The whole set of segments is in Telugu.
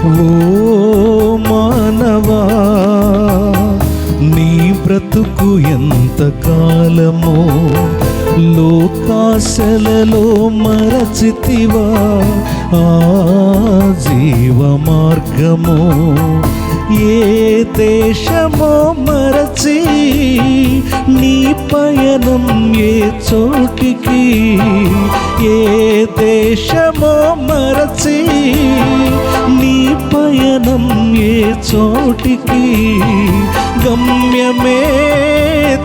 ఓ మానవా, నీ బ్రతుకు ఎంత కాలమో లోకాశలలో మరచితివా ఆ జీవ మార్గము. ఏ దేశమో మరచి నీ పయనం ఏ చోటికి, ఏ దేశమో మరచి నీ పయనం ఏ చోటికి, గమ్యమే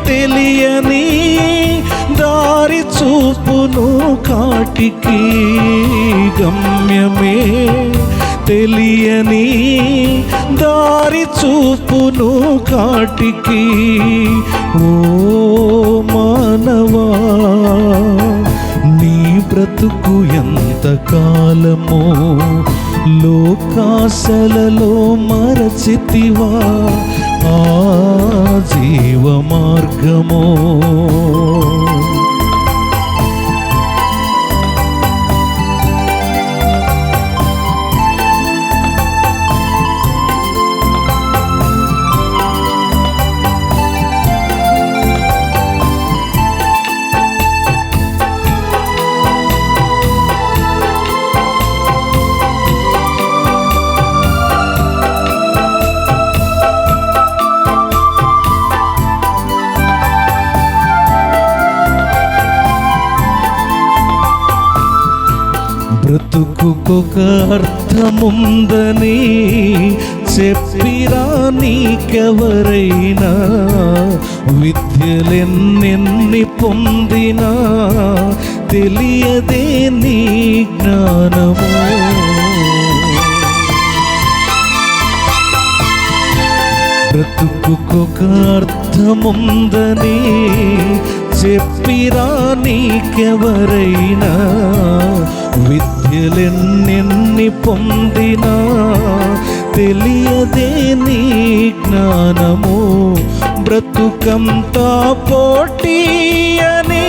తెలియని దారి చూపును కాటికి, గమ్యమే తెలియని దారి చూపును కాటికి. ఓ మానవా, నీ బ్రతుకు ఎంత కాలమో లోకాశలలో మరచితివా ఆ జీవ మార్గమో. బ్రతుకుకొక అర్థముందని చెప్పిరా నీకెవరైనా, విద్యలెన్నెన్ని పొందినా తెలియదే నీ జ్ఞానము. బ్రతుకుకొక అర్థముందని చెప్పిరా నీకెవరైనా, విద్యలెన్నెన్ని పొందినా తెలియదే నీ జ్ఞానము. బ్రతుకంతా పోటీ అని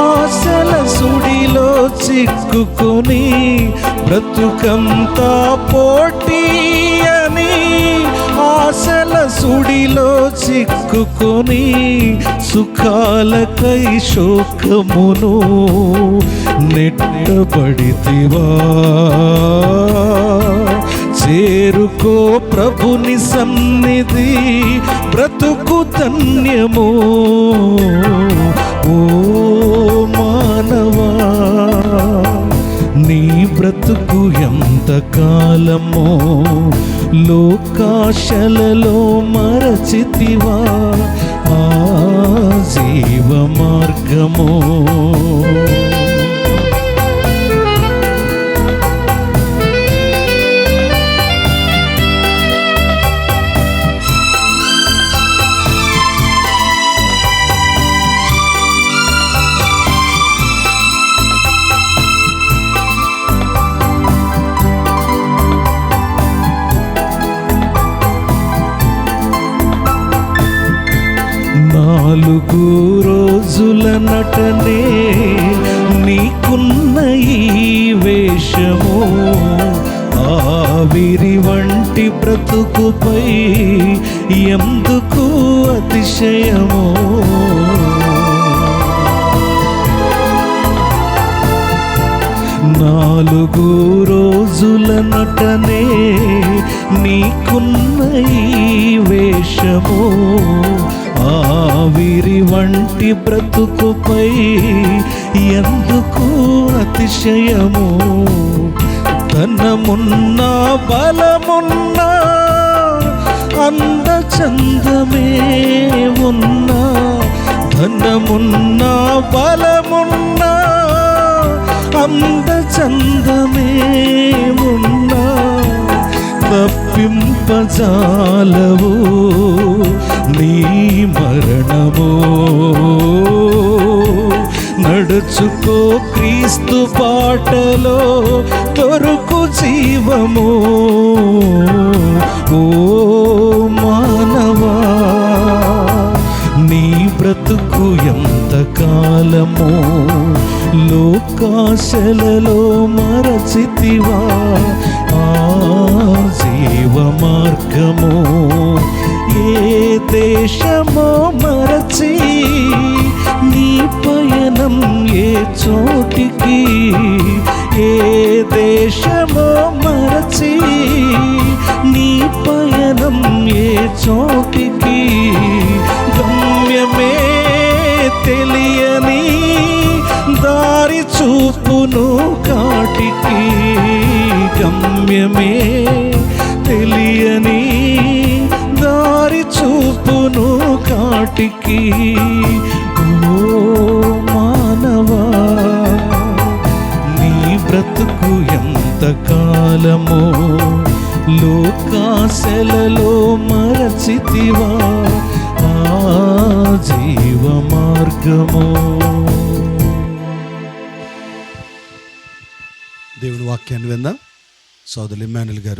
ఆశల సుడిలో చిక్కుకొని, బ్రతుకంతా పోటీ అని ఆశల సుడిలో చిక్కుకొని, సుఖాలకై శోకమును నెట్టబడితివా. చేరుకో ప్రభుని సన్నిధి, బ్రతుకు ధన్యము. ఓ మానవా, నీ బ్రతుకు ఎంత కాలమో లోకాశలలో మరచితివా ఆ జీవ మార్గమో. నాలుగు రోజుల నటనే నీకున్న ఈ వేషము, ఆవిరి వంటి బ్రతుకుపై ఎందుకు అతిశయము. నాలుగు రోజుల నటనే నీకున్న ఈ వేషము, ఆవిరి వంటి బ్రతుకుపై ఎందుకు అతిశయము. ధనమున్నా బలమున్నా అందచందమే ఉన్నా, ధనమున్నా బలమున్నా అందచందమే ఉన్నా, తప్పింపజాలవు నీ మరణము. నడుచుకో క్రీస్తు బాటలో దొరుకు జీవము. ఓ మానవా, నీ బ్రతుకు ఎంత కాలమో లోకాశలలో మరచితివా ఆ చోటికి, గమ్యమే తెలియని దారి చూపును కాటికి, గమ్యమే తెలియని దారి చూపును కాటికి. ఓ మానవా, నీ బ్రతుకు ఎంత కాలమో లోకాశలలో మరచితివా ఆ జీవ మార్గము. దేవుని వాక్యాన్ని విందాం. సోదరులు ఇమ్మానుయేల్ గారు